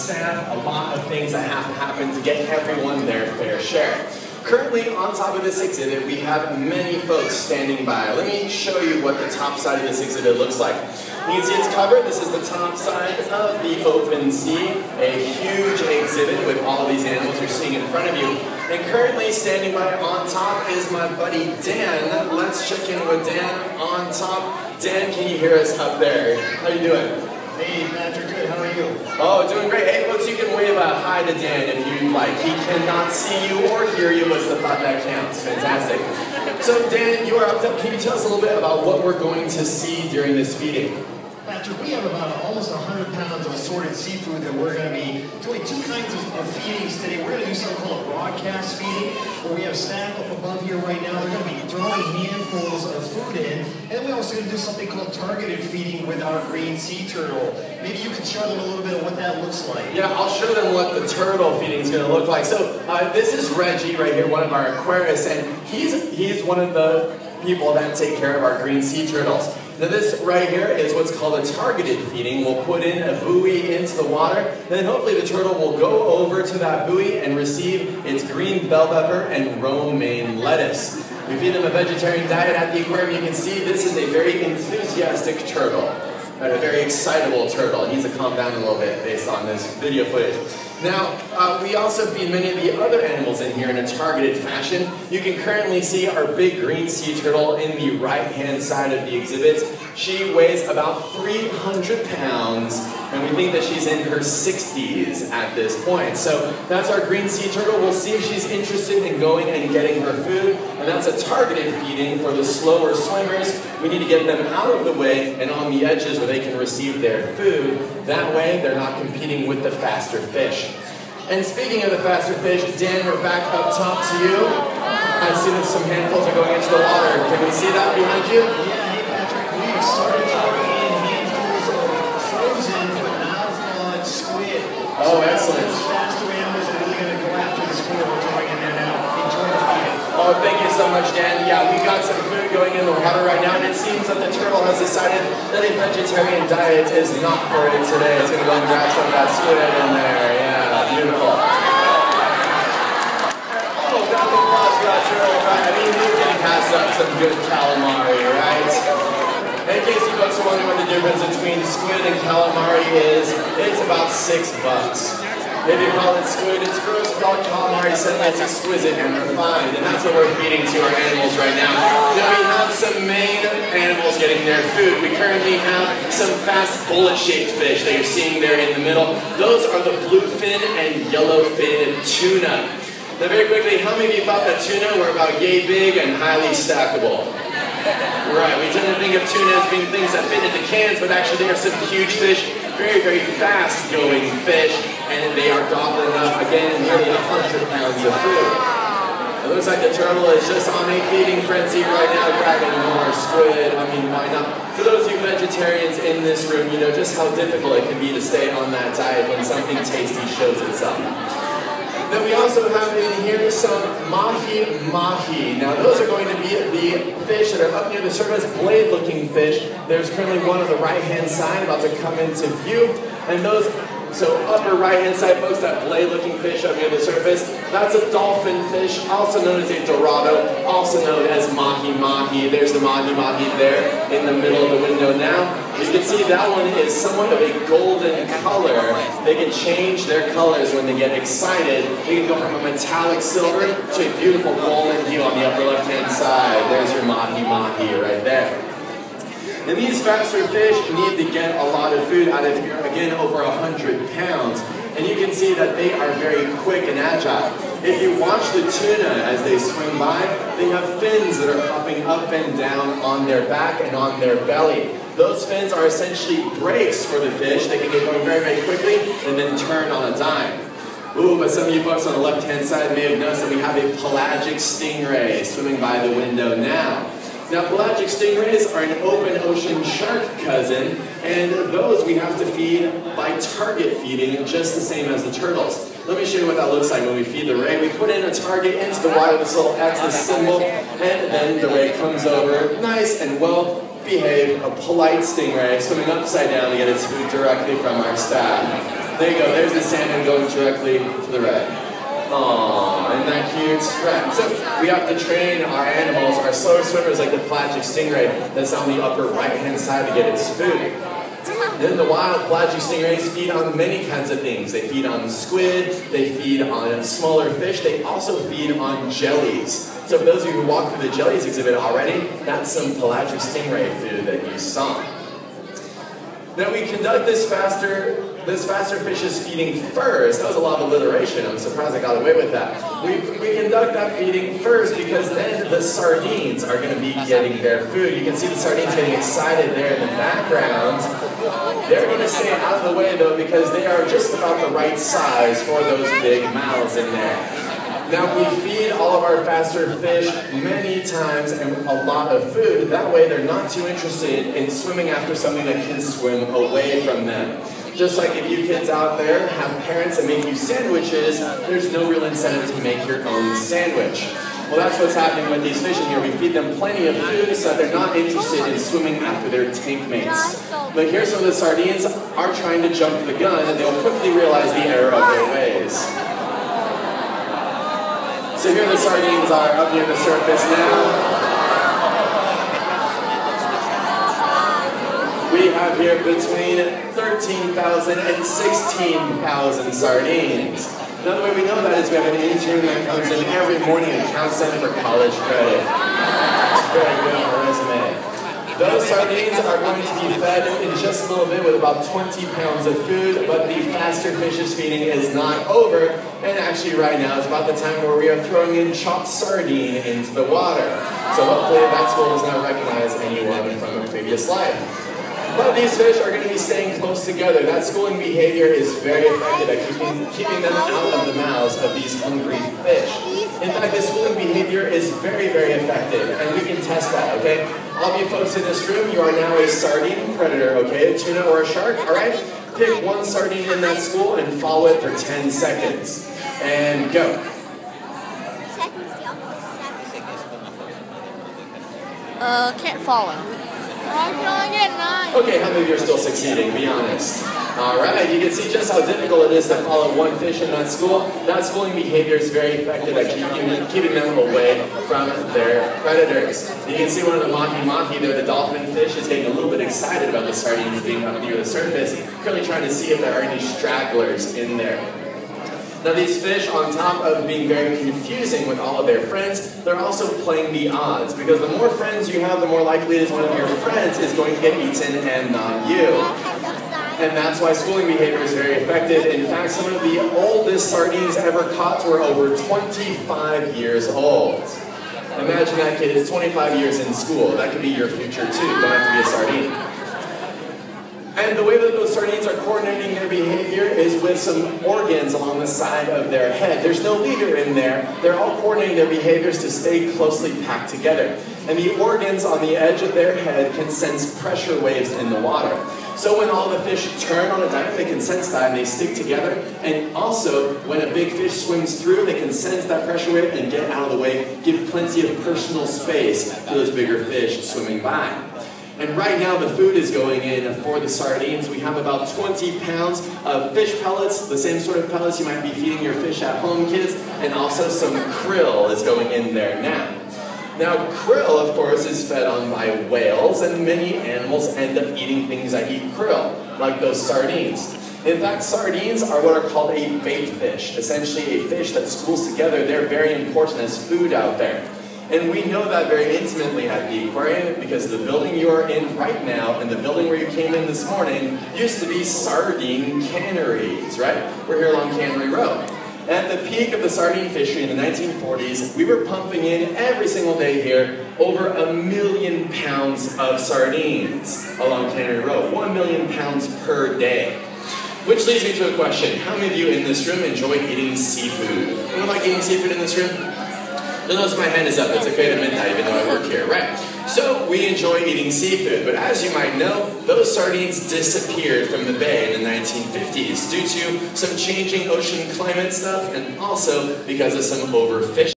staff, a lot of things that have to happen to get everyone their fair share. Currently, on top of this exhibit, we have many folks standing by. Let me show you what the top side of this exhibit looks like. You can see it's covered. This is the top side of the open sea, a huge exhibit with all of these animals you're seeing in front of you. And currently standing by on top is my buddy Dan. Let's check in with Dan on top. Dan, can you hear us up there? How you doing? Hey, Patrick, good. How are you? Oh, doing great. Hey, folks, you can wave a hi to Dan if you'd like. He cannot see you or hear you, but it's the thought that counts. Fantastic. So, Dan, you are up top. Can you tell us a little bit about what we're going to see during this feeding? Patrick, we have about almost 100 pounds of assorted seafood that we're going to be doing two kinds of feedings today. We're going to do something called a broadcast feeding, where we have staff up above here right now. They're going to be throwing handfuls of food in. And we're also going to do something called targeted feeding with our green sea turtle. Maybe you can show them a little bit of what that looks like. Yeah, I'll show them what the turtle feeding is going to look like. So this is Reggie right here, one of our aquarists, and he's one of the people that take care of our green sea turtles. Now this right here is what's called a targeted feeding. We'll put in a buoy into the water, then hopefully the turtle will go over to that buoy and receive its green bell pepper and romaine lettuce. We feed them a vegetarian diet at the aquarium. You can see this is a very enthusiastic turtle, and a very excitable turtle. He needs to calm down a little bit based on this video footage. Now, we also feed many of the other animals in here in a targeted fashion. You can currently see our big green sea turtle in the right-hand side of the exhibit. She weighs about 300 pounds, and we think that she's in her 60s at this point. So that's our green sea turtle. We'll see if she's interested in going and getting her food, and that's a targeted feeding for the slower swimmers. We need to get them out of the way and on the edges where they can receive their food. That way, they're not competing with the faster fish. And speaking of the faster fish, Dan, we're back up top to you. I see that some handfuls are going into the water. Can we see that behind you? Yeah, hey Patrick, we've started throwing in handfuls of frozen but now thawed squid. Oh, excellent. Those faster animals are really going to go after the squid we're throwing in there now. Enjoy the feeding. Oh, thank you so much, Dan. Yeah, we've got some food going in the water right now, and it seems that the turtle has decided that a vegetarian diet is not for it today. It's going to go and grab some of that squid in there. Yeah, beautiful. Oh, round of applause for that turtle, right? I mean, you can pass up some good calamari, right? In case you folks are wondering what the difference between squid and calamari is, it's about $6. If you call it squid, it's gross. Call it calamari, it's exquisite and refined. And that's what we're feeding to our animals right now. Now we have some main animals getting their food. We currently have some fast bullet-shaped fish that you're seeing there in the middle. Those are the bluefin and yellowfin tuna. Now very quickly, how many of you thought that tuna were about yay big and highly stackable? Right, we tend to think of tuna as being things that fit into cans, but actually they are some huge fish, very, very fast-going fish, and they are gobbling up, again, nearly 100 pounds of food. It looks like the turtle is just on a feeding frenzy right now, grabbing more squid. I mean, why not? For those of you vegetarians in this room, you know just how difficult it can be to stay on that diet when something tasty shows itself. Then we also have in here some mahi-mahi. Now those are going to be the fish that are up near the surface, blade-looking fish. There's currently one on the right-hand side about to come into view. And those, so upper right-hand side, folks, that blade-looking fish up near the surface, that's a dolphin fish, also known as a dorado, also known as mahi-mahi. There's the mahi-mahi there in the middle of the window now. You can see that one is somewhat of a golden color. They can change their colors when they get excited. They can go from a metallic silver to a beautiful golden hue on the upper left-hand side. There's your mahi-mahi right there. And these faster fish need to get a lot of food out of here, again, over 100 pounds. And you can see that they are very quick and agile. If you watch the tuna as they swim by, they have fins that are popping up and down on their back and on their belly. Those fins are essentially brakes for the fish. They can get going very, very quickly and then turn on a dime. Ooh, but some of you folks on the left-hand side may have noticed that we have a pelagic stingray swimming by the window now. Now, pelagic stingrays are an open ocean shark cousin, and those we have to feed by target feeding, just the same as the turtles. Let me show you what that looks like when we feed the ray. We put in a target into the water, this little X, this symbol, and then the ray comes over, nice and well-behaved, a polite stingray, swimming upside down to get its food directly from our staff. There you go, there's the salmon going directly to the red. Aww, isn't that cute? Right, so we have to train our animals, our slower swimmers like the pelagic stingray that's on the upper right-hand side to get its food. Then the wild pelagic stingrays feed on many kinds of things. They feed on squid, they feed on smaller fish, they also feed on jellies. So for those of you who walked through the jellies exhibit already, that's some pelagic stingray food that you saw. Now we conduct this faster fish's feeding first. That was a lot of alliteration. I'm surprised I got away with that. We conduct that feeding first because then the sardines are going to be getting their food. You can see the sardines getting excited there in the background. They're going to stay out of the way though because they are just about the right size for those big mouths in there. Now we feed all of our faster fish many times and a lot of food. That way they're not too interested in swimming after something that can swim away from them. Just like if you kids out there have parents that make you sandwiches, there's no real incentive to make your own sandwich. Well, that's what's happening with these fish in here. We feed them plenty of food so that they're not interested in swimming after their tank mates. But here some of the sardines are trying to jump the gun and they'll quickly realize the error of their ways. So here the sardines are up near the surface now. We have here between 13,000 and 16,000 sardines. Another way we know that is we have an intern that comes in every morning and counts them for college credit. It's very good on our resume. Those sardines are going to be fed in just a little bit with about 20 pounds of food, but the faster fish's feeding is not over. And actually right now is about the time where we are throwing in chopped sardine into the water. So hopefully that school does not recognize anyone from a previous life. But these fish are going to be staying close together. That schooling behavior is very effective at keeping them out of the mouths of these hungry fish. In fact, this schooling behavior is very, very effective, and we can test that, okay? All of you folks in this room, you are now a sardine predator, okay? A tuna or a shark, all right? Pick one sardine in that school and follow it for 10 seconds. And go. Can't follow. Okay, how many of you are still succeeding? Be honest. Alright, you can see just how difficult it is to follow one fish in that school. That schooling behavior is very effective at keeping them away from their predators. You can see one of the mahi-mahi there, the dolphin fish, is getting a little bit excited about the sardines being up near the surface, currently trying to see if there are any stragglers in there. Now these fish, on top of being very confusing with all of their friends, they're also playing the odds, because the more friends you have, the more likely it is one of your friends is going to get eaten and not you. And that's why schooling behavior is very effective. In fact, some of the oldest sardines ever caught were over 25 years old. Imagine that kid is 25 years in school. That could be your future too. You don't have to be a sardine. And the way that those sardines are coordinating their behavior is with some organs along the side of their head. There's no leader in there. They're all coordinating their behaviors to stay closely packed together. And the organs on the edge of their head can sense pressure waves in the water. So when all the fish turn on a dime, they can sense that and they stick together. And also, when a big fish swims through, they can sense that pressure wave and get out of the way, give plenty of personal space to those bigger fish swimming by. And right now the food is going in for the sardines. We have about 20 pounds of fish pellets, the same sort of pellets you might be feeding your fish at home, kids, and also some krill is going in there now. Now krill, of course, is fed on by whales, and many animals end up eating things that eat krill, like those sardines. In fact, sardines are what are called a bait fish, essentially a fish that schools together. They're very important as food out there. And we know that very intimately at the aquarium because the building you are in right now and the building where you came in this morning used to be sardine canneries, right? We're here along Cannery Road. At the peak of the sardine fishery in the 1940s, we were pumping in every single day here over 1 million pounds of sardines along Cannery Road. 1 million pounds per day. Which leads me to a question. How many of you in this room enjoy eating seafood? Anyone like eating seafood in this room? You'll notice my hand is up. It's okay to midnight even though I work here, right? So we enjoy eating seafood, but as you might know, those sardines disappeared from the bay in the 1950s due to some changing ocean climate stuff and also because of some overfishing.